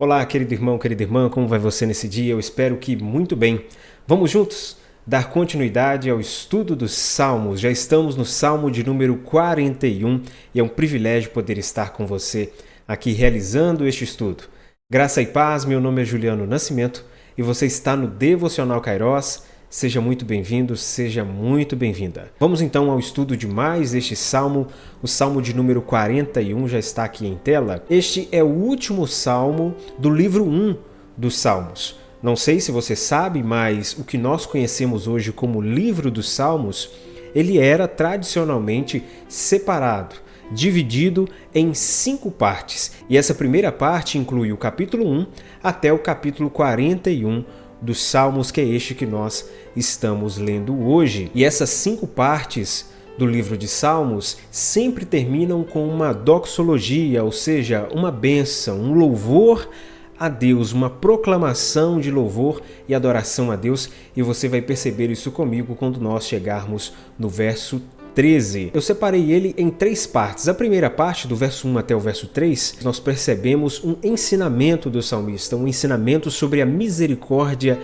Olá, querido irmão, querida irmã, como vai você nesse dia? Eu espero que muito bem. Vamos juntos dar continuidade ao estudo dos Salmos. Já estamos no Salmo de número 41 e é um privilégio poder estar com você aqui realizando este estudo. Graça e paz, meu nome é Juliano Nascimento e você está no Devocional Kairos. Seja muito bem-vindo, seja muito bem-vinda. Vamos então ao estudo de mais este salmo. O salmo de número 41 já está aqui em tela. Este é o último salmo do livro 1 dos Salmos. Não sei se você sabe, mas o que nós conhecemos hoje como livro dos Salmos, ele era tradicionalmente separado, dividido em 5 partes. E essa primeira parte inclui o capítulo 1 até o capítulo 41 dos Salmos, que é este que nós estamos lendo hoje. E essas 5 partes do livro de Salmos sempre terminam com uma doxologia, ou seja, uma bênção, um louvor a Deus, uma proclamação de louvor e adoração a Deus, e você vai perceber isso comigo quando nós chegarmos no verso 13. Eu separei ele em 3 partes. A primeira parte, do verso 1 até o verso 3, nós percebemos um ensinamento do salmista, um ensinamento sobre a misericórdia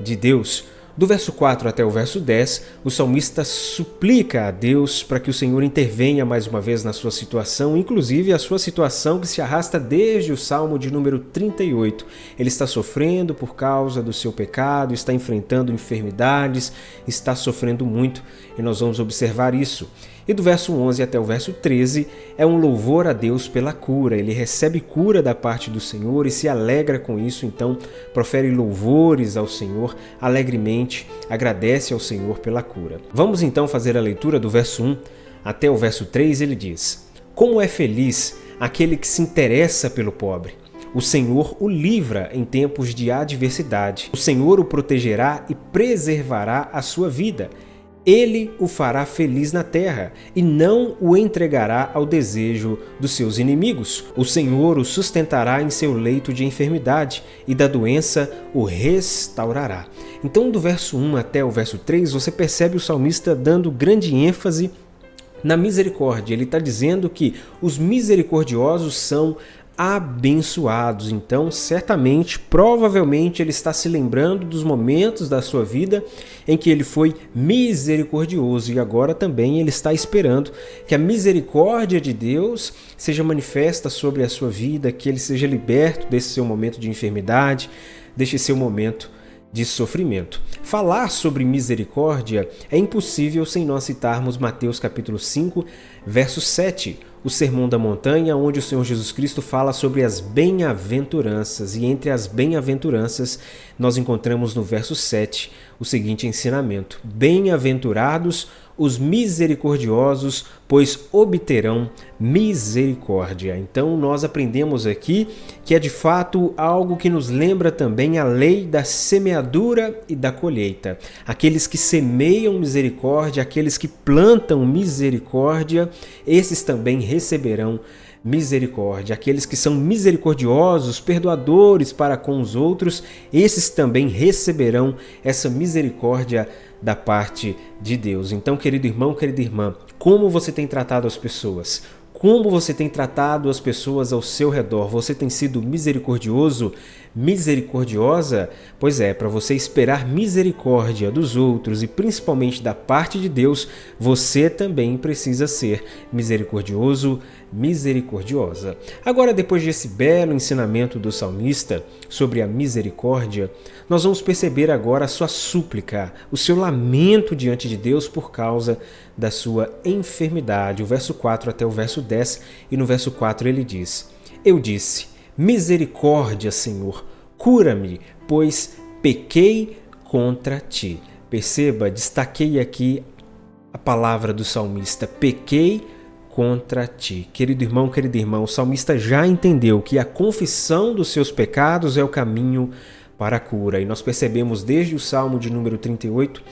de Deus. Do verso 4 até o verso 10, o salmista suplica a Deus para que o Senhor intervenha mais uma vez na sua situação, inclusive a sua situação que se arrasta desde o Salmo de número 38. Ele está sofrendo por causa do seu pecado, está enfrentando enfermidades, está sofrendo muito, e nós vamos observar isso. E do verso 11 até o verso 13 é um louvor a Deus pela cura. Ele recebe cura da parte do Senhor e se alegra com isso, então profere louvores ao Senhor alegremente, agradece ao Senhor pela cura. Vamos então fazer a leitura do verso 1 até o verso 3. Ele diz: Como é feliz aquele que se interessa pelo pobre! O Senhor o livra em tempos de adversidade. O Senhor o protegerá e preservará a sua vida. Ele o fará feliz na terra e não o entregará ao desejo dos seus inimigos. O Senhor o sustentará em seu leito de enfermidade e da doença o restaurará. Então, do verso 1 até o verso 3, você percebe o salmista dando grande ênfase na misericórdia. Ele está dizendo que os misericordiosos são abençoados. Então, certamente, provavelmente, ele está se lembrando dos momentos da sua vida em que ele foi misericordioso, e agora também ele está esperando que a misericórdia de Deus seja manifesta sobre a sua vida, que ele seja liberto desse seu momento de enfermidade, deste seu momento de sofrimento. Falar sobre misericórdia é impossível sem nós citarmos Mateus capítulo 5, verso 7, o Sermão da Montanha, onde o Senhor Jesus Cristo fala sobre as bem-aventuranças, e entre as bem-aventuranças nós encontramos no verso 7 o seguinte ensinamento: Bem-aventurados os misericordiosos, pois obterão misericórdia. Então nós aprendemos aqui que é de fato algo que nos lembra também a lei da semeadura e da colheita. Aqueles que semeiam misericórdia, aqueles que plantam misericórdia, esses também receberão misericórdia. Aqueles que são misericordiosos, perdoadores para com os outros, esses também receberão essa misericórdia da parte de Deus. Então, querido irmão, querida irmã, como você tem tratado as pessoas? Como você tem tratado as pessoas ao seu redor? Você tem sido misericordioso, misericordiosa? Pois é, para você esperar misericórdia dos outros e principalmente da parte de Deus, você também precisa ser misericordioso, misericordiosa. Agora, depois desse belo ensinamento do salmista sobre a misericórdia, nós vamos perceber agora a sua súplica, o seu lamento diante de Deus por causa da sua enfermidade. O verso 4 até o verso 10, e no verso 4 ele diz: Eu disse, misericórdia, Senhor, cura-me, pois pequei contra ti. Perceba, destaquei aqui a palavra do salmista, pequei contra ti. Querido irmão, querida irmã, o salmista já entendeu que a confissão dos seus pecados é o caminho para a cura. E nós percebemos desde o Salmo de número 38,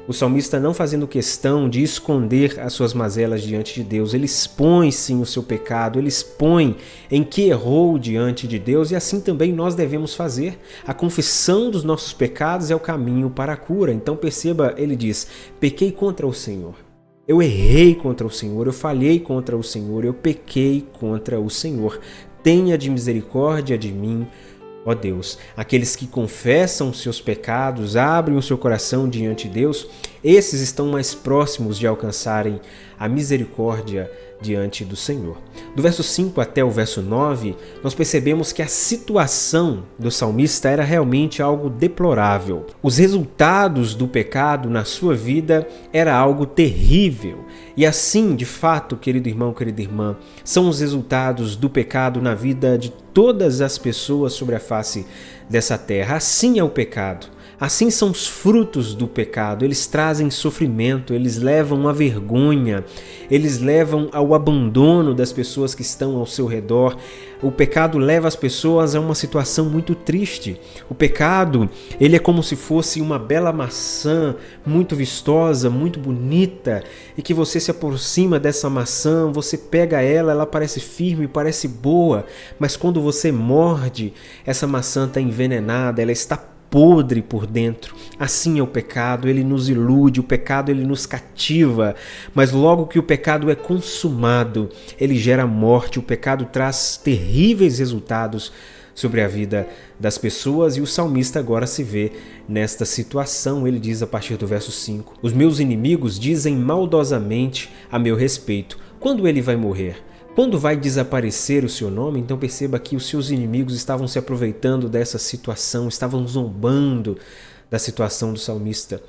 o salmista não fazendo questão de esconder as suas mazelas diante de Deus. Ele expõe sim o seu pecado, ele expõe em que errou diante de Deus, e assim também nós devemos fazer. A confissão dos nossos pecados é o caminho para a cura. Então perceba, ele diz, pequei contra o Senhor. Eu errei contra o Senhor, eu falhei contra o Senhor, eu pequei contra o Senhor. Tenha de misericórdia de mim, Ó Deus, aqueles que confessam seus pecados, abrem o seu coração diante de Deus, esses estão mais próximos de alcançarem a misericórdia diante do Senhor. Do verso 5 até o verso 9, nós percebemos que a situação do salmista era realmente algo deplorável. Os resultados do pecado na sua vida era algo terrível. E assim, de fato, querido irmão, querida irmã, são os resultados do pecado na vida de todas as pessoas sobre a face dessa terra. Assim é o pecado. Assim são os frutos do pecado, eles trazem sofrimento, eles levam à vergonha, eles levam ao abandono das pessoas que estão ao seu redor. O pecado leva as pessoas a uma situação muito triste. O pecado, ele é como se fosse uma bela maçã, muito vistosa, muito bonita, e que você se aproxima dessa maçã, você pega ela, ela parece firme, parece boa, mas quando você morde, essa maçã está envenenada, ela está podre por dentro. Assim é o pecado, ele nos ilude, o pecado ele nos cativa, mas logo que o pecado é consumado, ele gera morte, o pecado traz terríveis resultados sobre a vida das pessoas, e o salmista agora se vê nesta situação. Ele diz a partir do verso 5: os meus inimigos dizem maldosamente a meu respeito, quando ele vai morrer? Quando vai desaparecer o seu nome? Então perceba que os seus inimigos estavam se aproveitando dessa situação, estavam zombando da situação do salmista.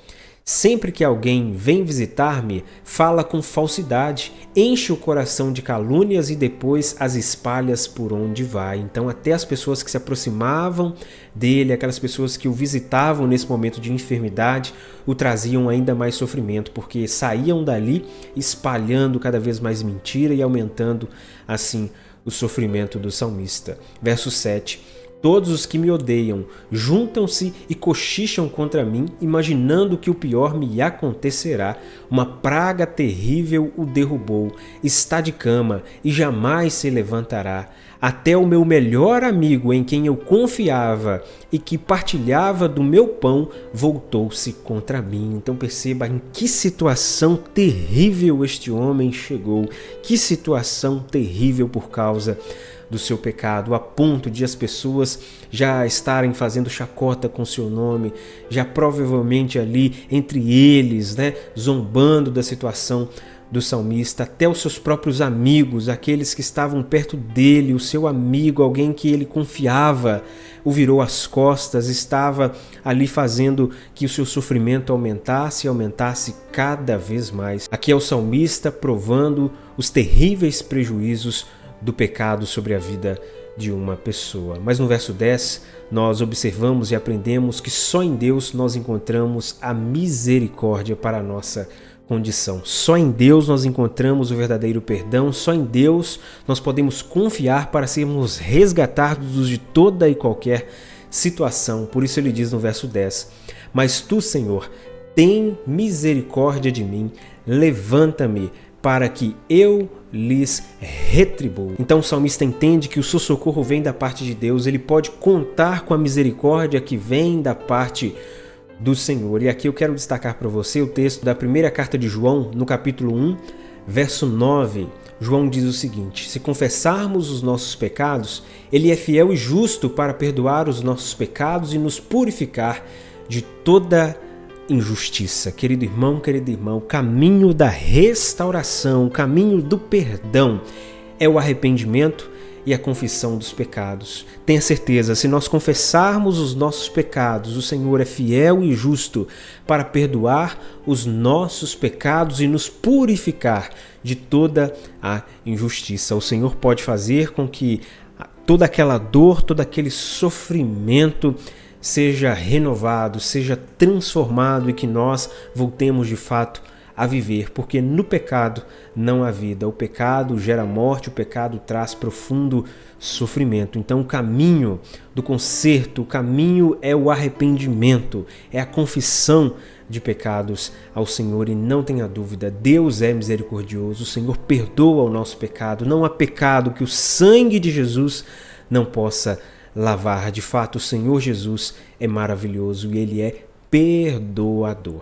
Sempre que alguém vem visitar-me, fala com falsidade, enche o coração de calúnias e depois as espalhas por onde vai. Então até as pessoas que se aproximavam dele, aquelas pessoas que o visitavam nesse momento de enfermidade, o traziam ainda mais sofrimento, porque saíam dali espalhando cada vez mais mentira e aumentando assim o sofrimento do salmista. Verso 7. Todos os que me odeiam juntam-se e cochicham contra mim, imaginando que o pior me acontecerá. Uma praga terrível o derrubou, está de cama e jamais se levantará. Até o meu melhor amigo, em quem eu confiava e que partilhava do meu pão, voltou-se contra mim. Então perceba em que situação terrível este homem chegou, que situação terrível por causa do seu pecado, a ponto de as pessoas já estarem fazendo chacota com seu nome, já provavelmente ali entre eles, zombando da situação do salmista. Até os seus próprios amigos, aqueles que estavam perto dele, o seu amigo, alguém que ele confiava, o virou as costas, estava ali fazendo que o seu sofrimento aumentasse e aumentasse cada vez mais. Aqui é o salmista provando os terríveis prejuízos do pecado sobre a vida de uma pessoa. Mas no verso 10, nós observamos e aprendemos que só em Deus nós encontramos a misericórdia para a nossa condição. Só em Deus nós encontramos o verdadeiro perdão, só em Deus nós podemos confiar para sermos resgatados de toda e qualquer situação. Por isso ele diz no verso 10: mas tu, Senhor, tem misericórdia de mim, levanta-me para que eu lhes retribuo. Então o salmista entende que o seu socorro vem da parte de Deus, ele pode contar com a misericórdia que vem da parte do Senhor. E aqui eu quero destacar para você o texto da primeira carta de João, no capítulo 1, verso 9. João diz o seguinte: se confessarmos os nossos pecados, ele é fiel e justo para perdoar os nossos pecados e nos purificar de toda injustiça. Querido irmão, querido irmão, o caminho da restauração, o caminho do perdão é o arrependimento e a confissão dos pecados. Tenha certeza, se nós confessarmos os nossos pecados, o Senhor é fiel e justo para perdoar os nossos pecados e nos purificar de toda a injustiça. O Senhor pode fazer com que toda aquela dor, todo aquele sofrimento seja renovado, seja transformado e que nós voltemos de fato a viver, porque no pecado não há vida. O pecado gera morte, o pecado traz profundo sofrimento. Então o caminho do conserto, o caminho é o arrependimento, é a confissão de pecados ao Senhor. E não tenha dúvida, Deus é misericordioso, o Senhor perdoa o nosso pecado. Não há pecado que o sangue de Jesus não possa lavar. De fato, o Senhor Jesus é maravilhoso e Ele é perdoador.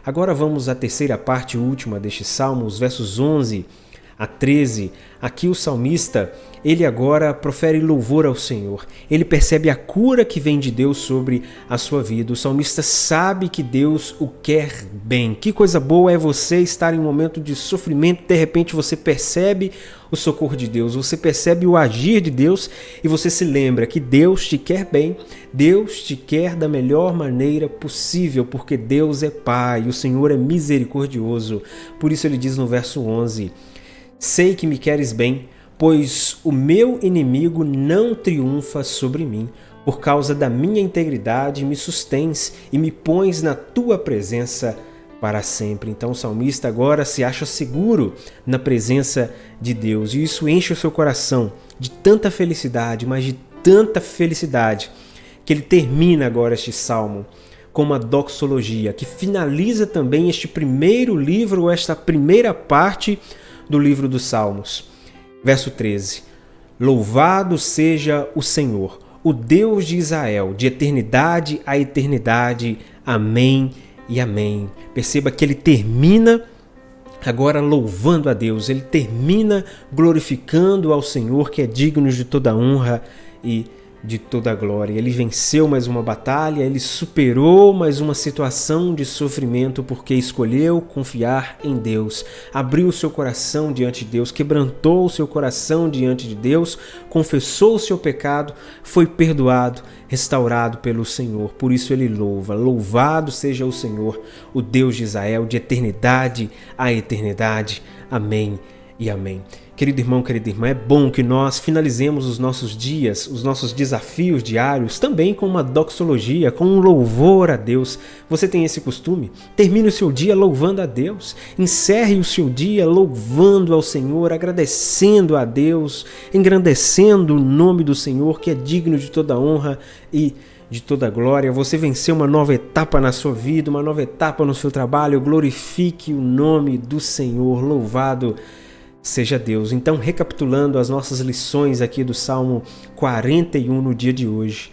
Agora vamos à terceira parte última deste salmo, os versos 11 a 13, aqui o salmista, ele agora profere louvor ao Senhor. Ele percebe a cura que vem de Deus sobre a sua vida. O salmista sabe que Deus o quer bem. Que coisa boa é você estar em um momento de sofrimento, de repente você percebe o socorro de Deus, você percebe o agir de Deus e você se lembra que Deus te quer bem, Deus te quer da melhor maneira possível, porque Deus é Pai, o Senhor é misericordioso. Por isso ele diz no verso 11, sei que me queres bem, pois o meu inimigo não triunfa sobre mim. Por causa da minha integridade me sustens e me pões na tua presença para sempre. Então o salmista agora se acha seguro na presença de Deus e isso enche o seu coração de tanta felicidade, mas de tanta felicidade, que ele termina agora este salmo com uma doxologia que finaliza também este primeiro livro, ou esta primeira parte do livro dos Salmos. Verso 13: louvado seja o Senhor, o Deus de Israel, de eternidade a eternidade. Amém e amém. Perceba que ele termina agora louvando a Deus, ele termina glorificando ao Senhor, que é digno de toda honra e de toda glória. Ele venceu mais uma batalha, ele superou mais uma situação de sofrimento porque escolheu confiar em Deus, abriu o seu coração diante de Deus, quebrantou o seu coração diante de Deus, confessou o seu pecado, foi perdoado, restaurado pelo Senhor. Por isso ele louva. Louvado seja o Senhor, o Deus de Israel, de eternidade a eternidade. Amém e amém. Querido irmão, querida irmã, é bom que nós finalizemos os nossos dias, os nossos desafios diários, também com uma doxologia, com um louvor a Deus. Você tem esse costume? Termine o seu dia louvando a Deus. Encerre o seu dia louvando ao Senhor, agradecendo a Deus, engrandecendo o nome do Senhor, que é digno de toda honra e de toda glória. Você venceu uma nova etapa na sua vida, uma nova etapa no seu trabalho. Glorifique o nome do Senhor. Louvado seja Deus. Então, recapitulando as nossas lições aqui do Salmo 41 no dia de hoje.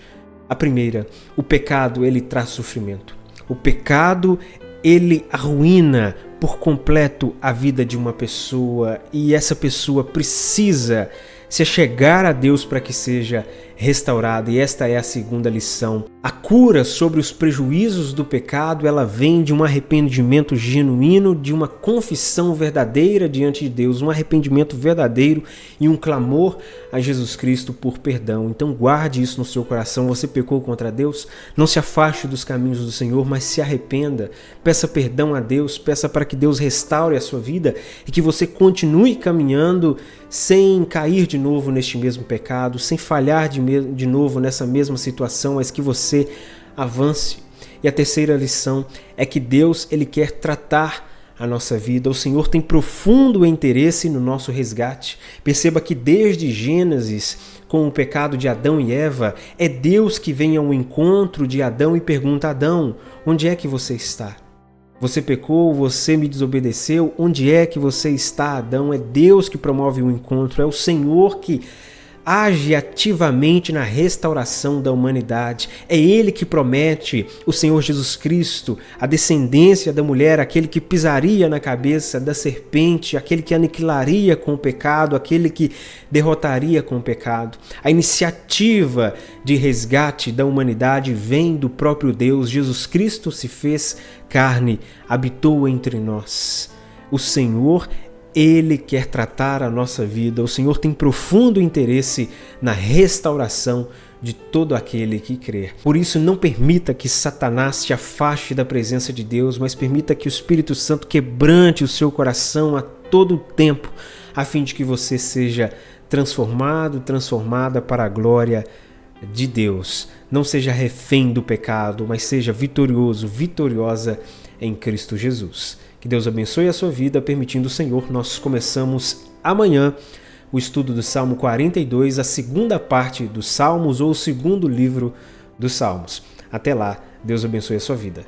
A primeira, o pecado, ele traz sofrimento. O pecado, ele arruína por completo a vida de uma pessoa e essa pessoa precisa se achegar a Deus para que seja restaurada. E esta é a segunda lição. A cura sobre os prejuízos do pecado, ela vem de um arrependimento genuíno, de uma confissão verdadeira diante de Deus, um arrependimento verdadeiro e um clamor a Jesus Cristo por perdão. Então guarde isso no seu coração. Você pecou contra Deus? Não se afaste dos caminhos do Senhor, mas se arrependa. Peça perdão a Deus, peça para que Deus restaure a sua vida e que você continue caminhando sem cair de novo neste mesmo pecado, sem falhar de novo nessa mesma situação, mas que você avance. E a terceira lição é que Deus, ele quer tratar a nossa vida. O Senhor tem profundo interesse no nosso resgate. Perceba que desde Gênesis, com o pecado de Adão e Eva, é Deus que vem ao encontro de Adão e pergunta: Adão, onde é que você está? Você pecou, você me desobedeceu, onde é que você está, Adão? É Deus que promove o encontro, é o Senhor que age ativamente na restauração da humanidade. É Ele que promete, o Senhor Jesus Cristo, a descendência da mulher, aquele que pisaria na cabeça da serpente, aquele que aniquilaria com o pecado, aquele que derrotaria com o pecado. A iniciativa de resgate da humanidade vem do próprio Deus. Jesus Cristo se fez carne, habitou entre nós. O Senhor, Ele quer tratar a nossa vida. O Senhor tem profundo interesse na restauração de todo aquele que crer. Por isso, não permita que Satanás te afaste da presença de Deus, mas permita que o Espírito Santo quebrante o seu coração a todo tempo, a fim de que você seja transformado, transformada para a glória de Deus. Não seja refém do pecado, mas seja vitorioso, vitoriosa em Cristo Jesus. Que Deus abençoe a sua vida, permitindo o Senhor. Nós começamos amanhã o estudo do Salmo 42, a segunda parte dos Salmos ou o segundo livro dos Salmos. Até lá, Deus abençoe a sua vida.